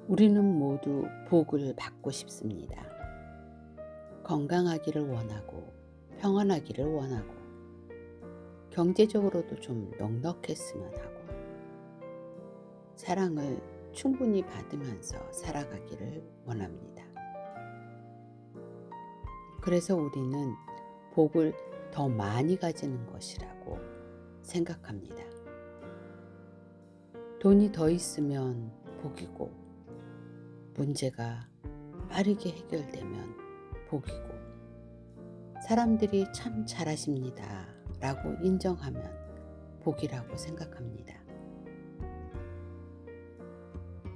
우리는 모두 복을 받고 싶습니다. 건강하기를 원하고 평안하기를 원하고 경제적으로도 좀 넉넉했으면 하고 사랑을 충분히 받으면서 살아가기를 원합니다. 그래서 우리는 복을 더 많이 가지는 것이라고 생각합니다. 돈이 더 있으면 복이고 문제가 빠르게 해결되면 복이고 사람들이 참 잘하십니다 라고 인정하면 복이라고 생각합니다.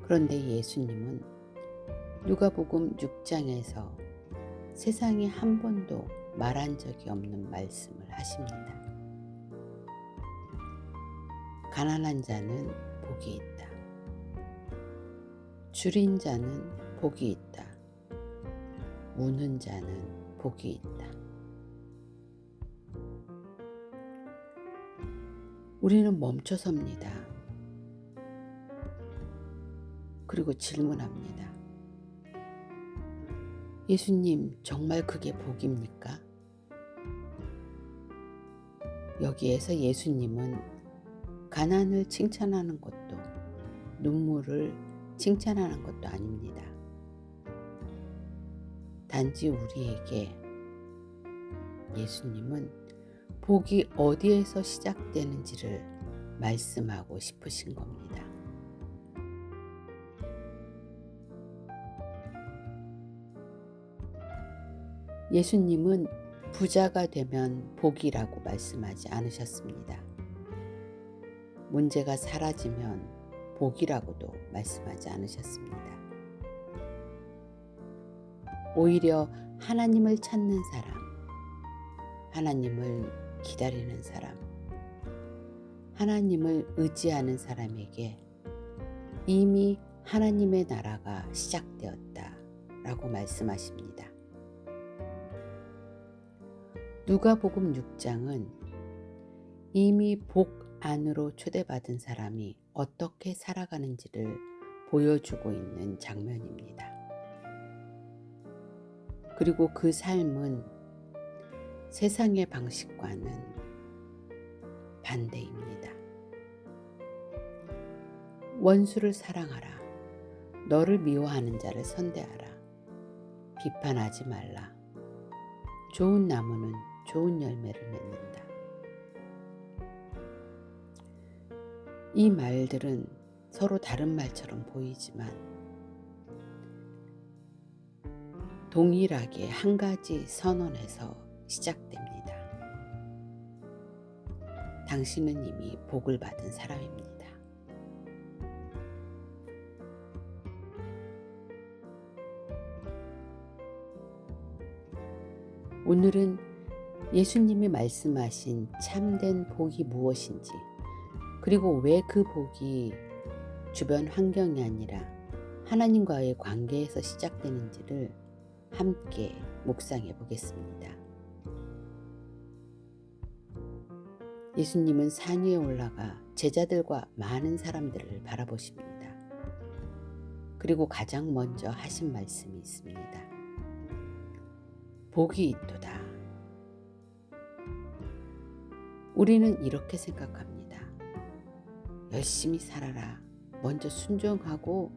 그런데 예수님은 누가복음 6장에서 세상에 한 번도 말한 적이 없는 말씀을 하십니다. 가난한 자는 복이 있다. 줄인 자는 복이 있다. 우는 자는 복이 있다. 우리는 멈춰섭니다. 그리고 질문합니다. 예수님, 정말 그게 복입니까? 여기에서 예수님은 가난을 칭찬하는 것도 눈물을 칭찬하는 것도 아닙니다. 단지 우리에게 예수님은 복이 어디에서 시작되는지를 말씀하고 싶으신 겁니다. 예수님은 부자가 되면 복이라고 말씀하지 않으셨습니다. 문제가 사라지면 복이라고도 말씀하지 않으셨습니다. 오히려 하나님을 찾는 사람, 하나님을 기다리는 사람, 하나님을 의지하는 사람에게 이미 하나님의 나라가 시작되었다라고 말씀하십니다. 누가복음 6장은 이미 복 안으로 초대받은 사람이 어떻게 살아가는지를 보여주고 있는 장면입니다. 그리고 그 삶은 세상의 방식과는 반대입니다. 원수를 사랑하라. 너를 미워하는 자를 선대하라. 비판하지 말라. 좋은 나무는 좋은 열매를 맺는다. 이 말들은 서로 다른 말처럼 보이지만 동일하게 한 가지 선언에서 시작됩니다. 당신은 이미 복을 받은 사람입니다. 오늘은 예수님이 말씀하신 참된 복이 무엇인지, 그리고 왜 그 복이 주변 환경이 아니라 하나님과의 관계에서 시작되는지를 함께 묵상해 보겠습니다. 예수님은 산 위에 올라가 제자들과 많은 사람들을 바라보십니다. 그리고 가장 먼저 하신 말씀이 있습니다. 복이 있도다. 우리는 이렇게 생각합니다. 열심히 살아라. 먼저 순종하고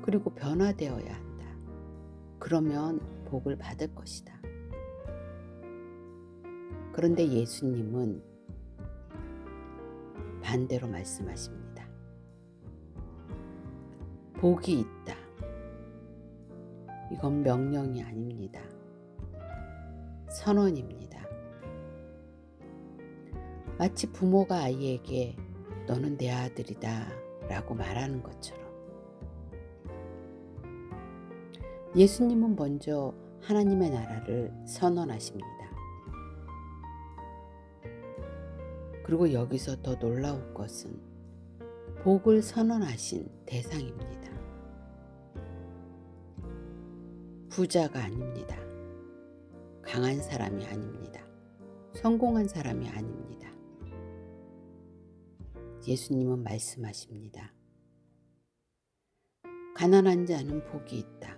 그리고 변화되어야 한다. 그러면 복을 받을 것이다. 그런데 예수님은 반대로 말씀하십니다. 복이 있다. 이건 명령이 아닙니다. 선언입니다. 마치 부모가 아이에게 너는 내 아들이다 라고 말하는 것처럼 예수님은 먼저 하나님의 나라를 선언하십니다. 그리고 여기서 더 놀라울 것은 복을 선언하신 대상입니다. 부자가 아닙니다. 강한 사람이 아닙니다. 성공한 사람이 아닙니다. 예수님은 말씀하십니다. 가난한 자는 복이 있다.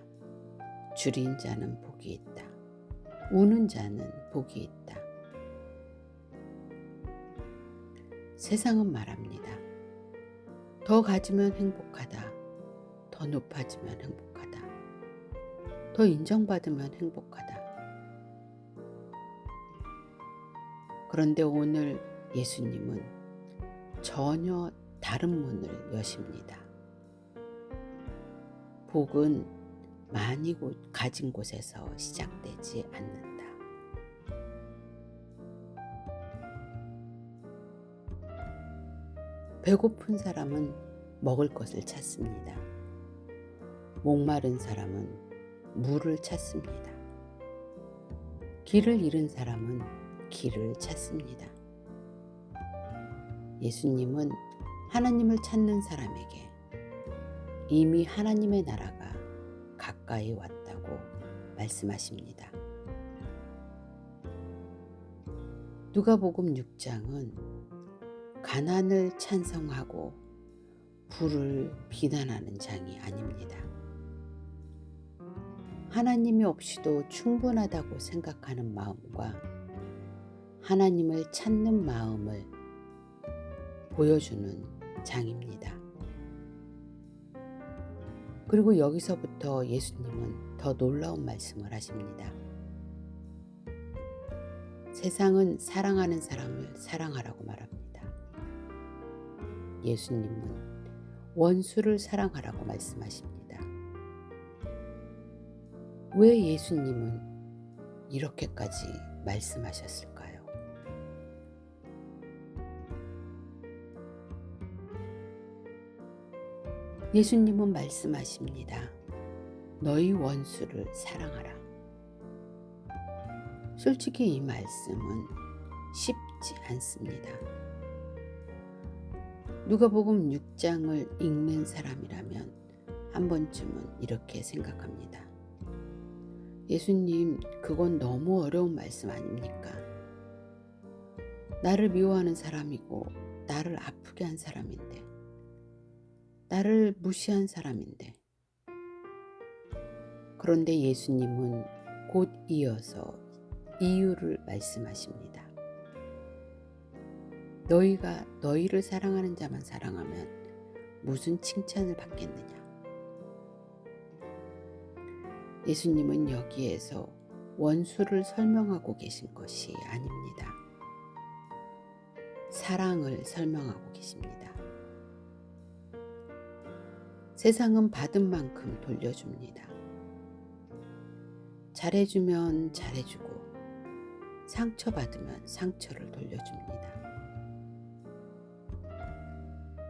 줄인 자는 복이 있다. 우는 자는 복이 있다. 세상은 말합니다. 더 가지면 행복하다. 더 높아지면 행복하다. 더 인정받으면 행복하다. 그런데 오늘 예수님은 전혀 다른 문을 여십니다. 복은 많이 가진 곳에서 시작되지 않는다. 배고픈 사람은 먹을 것을 찾습니다. 목마른 사람은 물을 찾습니다. 길을 잃은 사람은 길을 찾습니다. 예수님은 하나님을 찾는 사람에게 이미 하나님의 나라가 가까이 왔다고 말씀하십니다. 누가복음 6장은 가난을 찬성하고 부를 비난하는 장이 아닙니다. 하나님이 없이도 충분하다고 생각하는 마음과 하나님을 찾는 마음을 보여주는 장입니다. 그리고 여기서부터 예수님은 더 놀라운 말씀을 하십니다. 세상은 사랑하는 사람을 사랑하라고 말합니다. 예수님은 원수를 사랑하라고 말씀하십니다. 왜 예수님은 이렇게까지 말씀하셨을까요? 예수님은 말씀하십니다. 너희 원수를 사랑하라. 솔직히 이 말씀은 쉽지 않습니다. 누가복음 6장을 읽는 사람이라면 한 번쯤은 이렇게 생각합니다. 예수님, 그건 너무 어려운 말씀 아닙니까? 나를 미워하는 사람이고 나를 아프게 한 사람인데, 나를 무시한 사람인데. 그런데 예수님은 곧 이어서 이유를 말씀하십니다. 너희가 너희를 사랑하는 자만 사랑하면 무슨 칭찬을 받겠느냐? 예수님은 여기에서 원수를 설명하고 계신 것이 아닙니다. 사랑을 설명하고 계십니다. 세상은 받은 만큼 돌려줍니다. 잘해주면 잘해주고 상처받으면 상처를 돌려줍니다.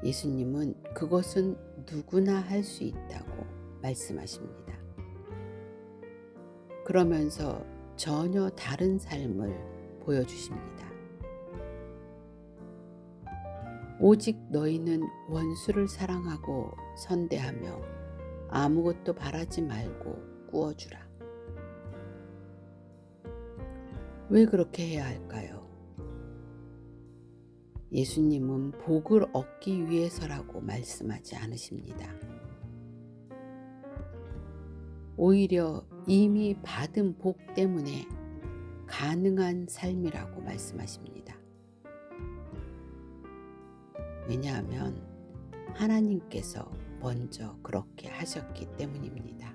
예수님은 그것은 누구나 할 수 있다고 말씀하십니다. 그러면서 전혀 다른 삶을 보여주십니다. 오직 너희는 원수를 사랑하고 선대하며 아무것도 바라지 말고 꾸어주라. 왜 그렇게 해야 할까요? 예수님은 복을 얻기 위해서라고 말씀하지 않으십니다. 오히려 이미 받은 복 때문에 가능한 삶이라고 말씀하십니다. 왜냐하면 하나님께서 먼저 그렇게 하셨기 때문입니다.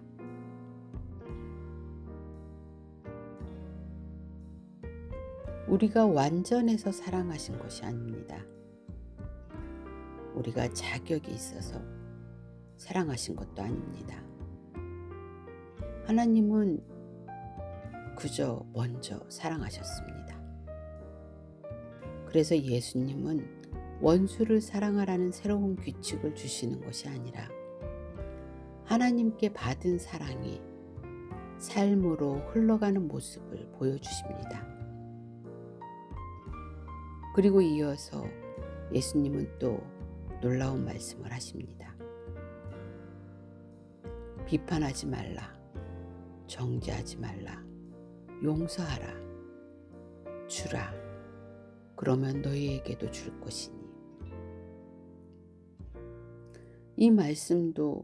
우리가 완전해서 사랑하신 것이 아닙니다. 우리가 자격이 있어서 사랑하신 것도 아닙니다. 하나님은 그저 먼저 사랑하셨습니다. 그래서 예수님은 원수를 사랑하라는 새로운 규칙을 주시는 것이 아니라 하나님께 받은 사랑이 삶으로 흘러가는 모습을 보여주십니다. 그리고 이어서 예수님은 또 놀라운 말씀을 하십니다. 비판하지 말라, 정죄하지 말라, 용서하라, 주라. 그러면 너희에게도 줄 것이니. 이 말씀도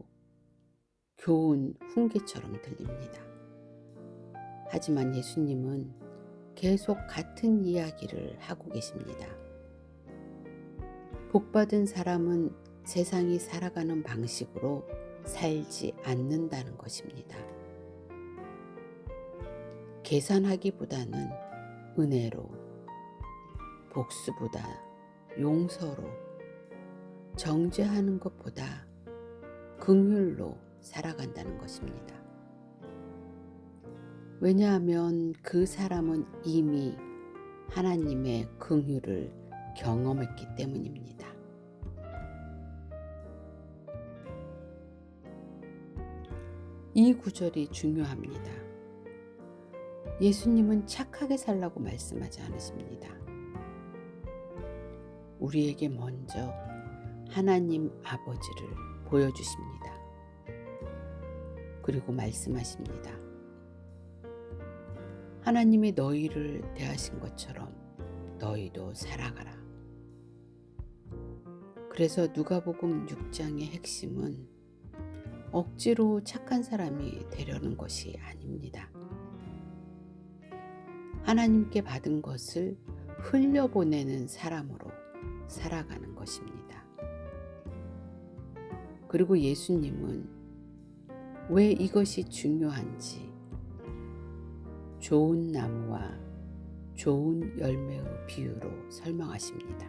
교훈 훈계처럼 들립니다. 하지만 예수님은 계속 같은 이야기를 하고 계십니다. 복받은 사람은 세상이 살아가는 방식으로 살지 않는다는 것입니다. 계산하기보다는 은혜로, 복수보다 용서로, 정죄하는 것보다 긍휼로 살아간다는 것입니다. 왜냐하면 그 사람은 이미 하나님의 긍휼을 경험했기 때문입니다. 이 구절이 중요합니다. 예수님은 착하게 살라고 말씀하지 않으십니다. 우리에게 먼저 하나님 아버지를 보여주십니다. 그리고 말씀하십니다. 하나님이 너희를 대하신 것처럼 너희도 살아가라. 그래서 누가복음 6장의 핵심은 억지로 착한 사람이 되려는 것이 아닙니다. 하나님께 받은 것을 흘려보내는 사람으로 살아가는 것입니다. 그리고 예수님은 왜 이것이 중요한지 좋은 나무와 좋은 열매의 비유로 설명하십니다.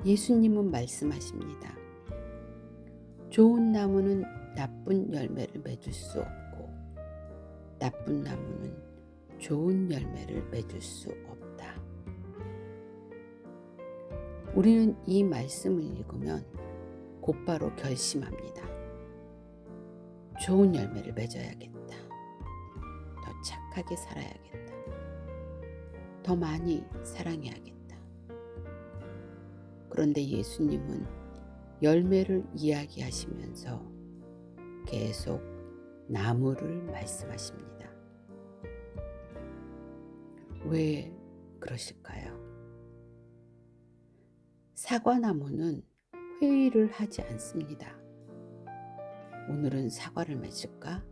예수님은 말씀하십니다. 좋은 나무는 나쁜 열매를 맺을 수 없고 나쁜 나무는 좋은 열매를 맺을 수 없다. 우리는 이 말씀을 읽으면 곧바로 결심합니다. 좋은 열매를 맺어야겠다. 더 착하게 살아야겠다. 더 많이 사랑해야겠다. 그런데 예수님은 열매를 이야기하시면서 계속 나무를 말씀하십니다. 왜 그러실까요? 사과나무는 회의를 하지 않습니다. 오늘은 사과를 맺을까?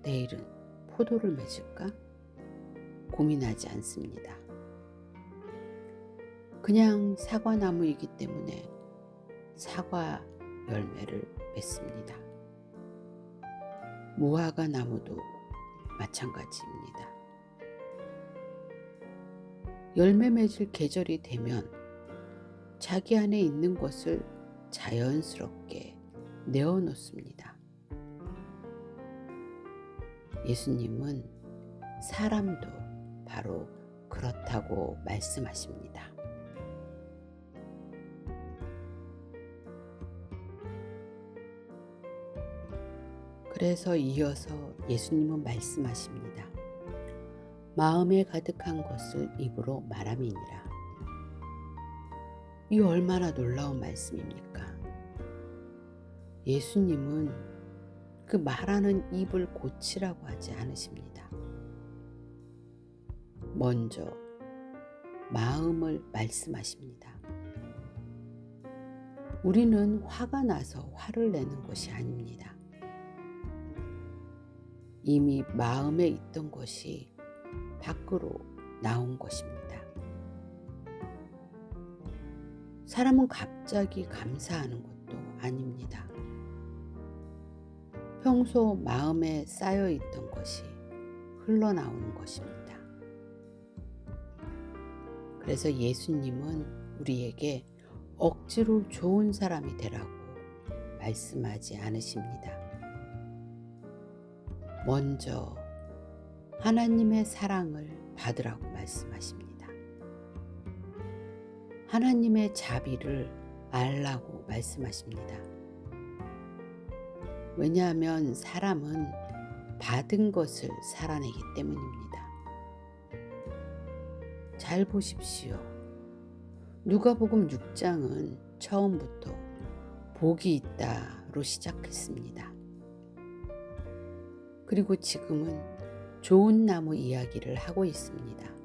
내일은 포도를 맺을까? 고민하지 않습니다. 그냥 사과나무이기 때문에 사과 열매를 맺습니다. 무화과 나무도 마찬가지입니다. 열매 맺을 계절이 되면 자기 안에 있는 것을 자연스럽게 내어놓습니다. 예수님은 사람도 바로 그렇다고 말씀하십니다. 그래서 이어서 예수님은 말씀하십니다. 마음에 가득한 것을 입으로 말함이니라. 이 얼마나 놀라운 말씀입니까? 예수님은 그 말하는 입을 고치라고 하지 않으십니다. 먼저 마음을 말씀하십니다. 우리는 화가 나서 화를 내는 것이 아닙니다. 이미 마음에 있던 것이 밖으로 나온 것입니다. 사람은 갑자기 감사하는 것도 아닙니다. 평소 마음에 쌓여 있던 것이 흘러나오는 것입니다. 그래서 예수님은 우리에게 억지로 좋은 사람이 되라고 말씀하지 않으십니다. 먼저 하나님의 사랑을 받으라고 말씀하십니다. 하나님의 자비를 알라고 말씀하십니다. 왜냐하면 사람은 받은 것을 살아내기 때문입니다. 잘 보십시오. 누가복음 6장은 처음부터 복이 있다로 시작했습니다. 그리고 지금은 좋은 나무 이야기를 하고 있습니다.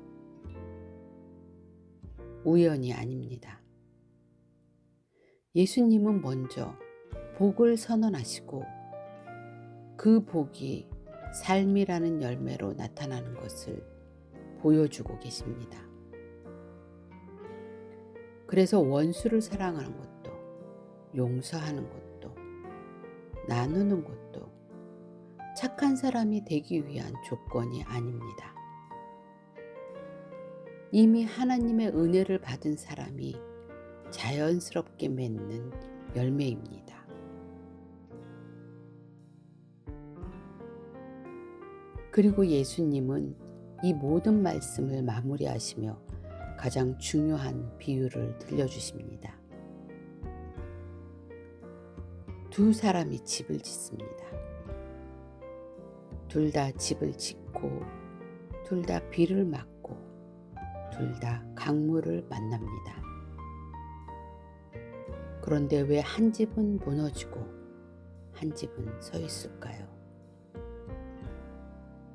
우연이 아닙니다. 예수님은 먼저 복을 선언하시고 그 복이 삶이라는 열매로 나타나는 것을 보여주고 계십니다. 그래서 원수를 사랑하는 것도, 용서하는 것도, 나누는 것도 착한 사람이 되기 위한 조건이 아닙니다. 이미 하나님의 은혜를 받은 사람이 자연스럽게 맺는 열매입니다. 그리고 예수님은 이 모든 말씀을 마무리하시며 가장 중요한 비유를 들려주십니다. 두 사람이 집을 짓습니다. 둘 다 집을 짓고 둘 다 비를 맞고 둘 다 강물을 만납니다. 그런데 왜 한 집은 무너지고 한 집은 서 있을까요?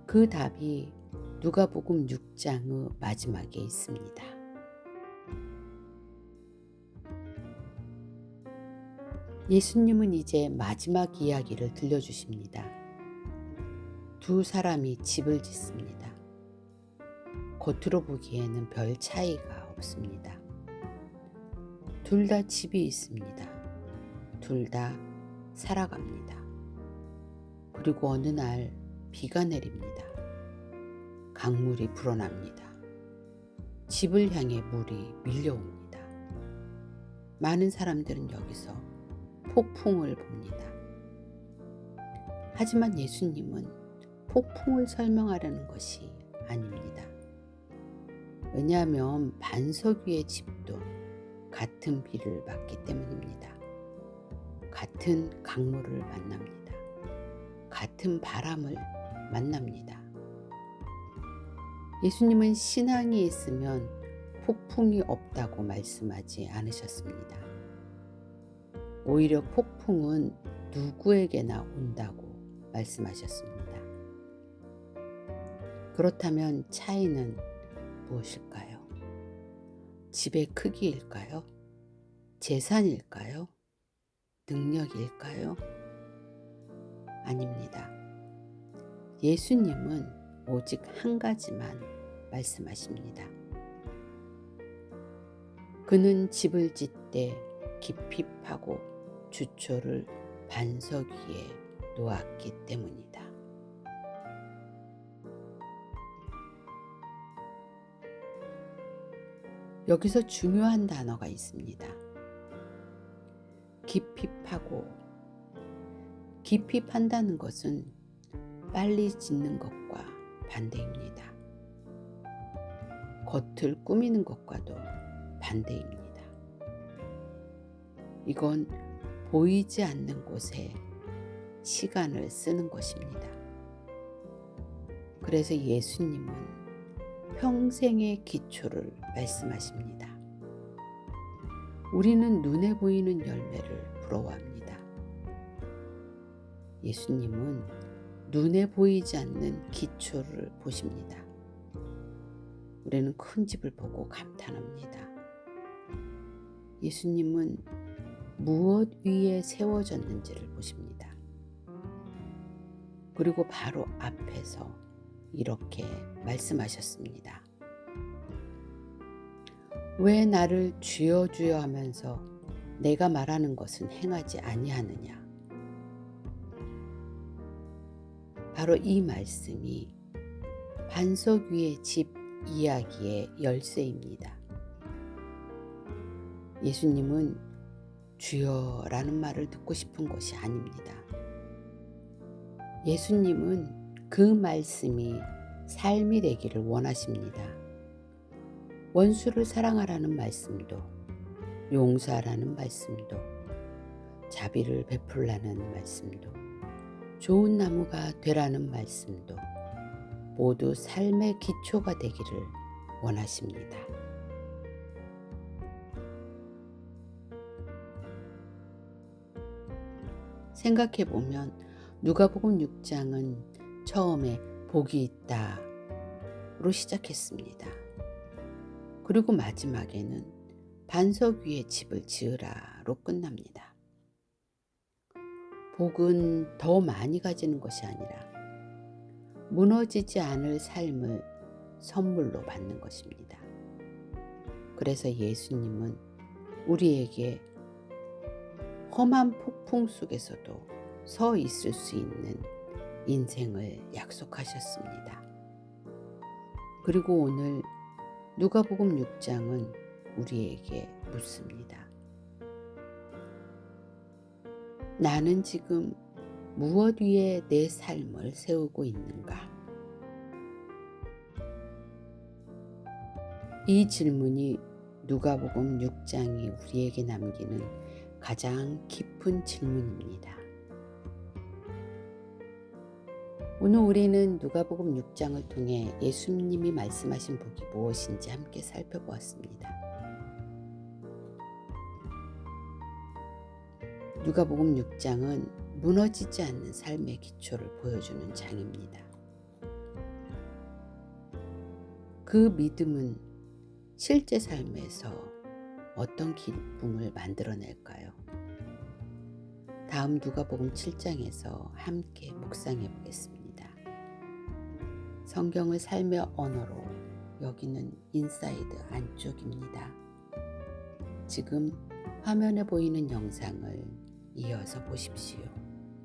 그 답이 누가복음 6장의 마지막에 있습니다. 예수님은 이제 마지막 이야기를 들려주십니다. 두 사람이 집을 짓습니다. 겉으로 보기에는 별 차이가 없습니다. 둘 다 집이 있습니다. 둘 다 살아갑니다. 그리고 어느 날 비가 내립니다. 강물이 불어납니다. 집을 향해 물이 밀려옵니다. 많은 사람들은 여기서 폭풍을 봅니다. 하지만 예수님은 폭풍을 설명하려는 것이 아닙니다. 왜냐하면 반석 위의 집도 같은 비를 맞기 때문입니다. 같은 강물을 만납니다. 같은 바람을 만납니다. 예수님은 신앙이 있으면 폭풍이 없다고 말씀하지 않으셨습니다. 오히려 폭풍은 누구에게나 온다고 말씀하셨습니다. 그렇다면 차이는 무엇일까요? 집의 크기일까요? 재산일까요? 능력일까요? 아닙니다. 예수님은 오직 한 가지만 말씀하십니다. 그는 집을 짓되 깊이 파고 주초를 반석 위에 놓았기 때문이다. 여기서 중요한 단어가 있습니다. 깊이 파고. 깊이 판다는 것은 빨리 짓는 것과 반대입니다. 겉을 꾸미는 것과도 반대입니다. 이건 보이지 않는 곳에 시간을 쓰는 것입니다. 그래서 예수님은 평생의 기초를 말씀하십니다. 우리는 눈에 보이는 열매를 부러워합니다. 예수님은 눈에 보이지 않는 기초를 보십니다. 우리는 큰 집을 보고 감탄합니다. 예수님은 무엇 위에 세워졌는지를 보십니다. 그리고 바로 앞에서 이렇게 말씀하셨습니다. 왜 나를 주여 주여 하면서 내가 말하는 것은 행하지 아니하느냐? 바로 이 말씀이 반석 위의 집 이야기의 열쇠입니다. 예수님은 주여라는 말을 듣고 싶은 것이 아닙니다. 예수님은 그 말씀이 삶이 되기를 원하십니다. 원수를 사랑하라는 말씀도, 용서하라는 말씀도, 자비를 베풀라는 말씀도, 좋은 나무가 되라는 말씀도 모두 삶의 기초가 되기를 원하십니다. 생각해보면 누가복음 6장은 처음에 복이 있다로 시작했습니다. 그리고 마지막에는 반석 위에 집을 지으라로 끝납니다. 복은 더 많이 가지는 것이 아니라 무너지지 않을 삶을 선물로 받는 것입니다. 그래서 예수님은 우리에게 험한 폭풍 속에서도 서 있을 수 있는 인생을 약속하셨습니다. 그리고 오늘 누가복음 6장은 우리에게 묻습니다. 나는 지금 무엇 위에 내 삶을 세우고 있는가? 이 질문이 누가복음 6장이 우리에게 남기는 가장 깊은 질문입니다. 오늘 우리는 누가복음 6장을 통해 예수님이 말씀하신 복이 무엇인지 함께 살펴보았습니다. 누가복음 6장은 무너지지 않는 삶의 기초를 보여주는 장입니다. 그 믿음은 실제 삶에서 어떤 기쁨을 만들어낼까요? 다음 누가복음 7장에서 함께 묵상해 보겠습니다. 성경을 삶의 언어로 여기는 인사이드 안쪽입니다. 지금 화면에 보이는 영상을 이어서 보십시오.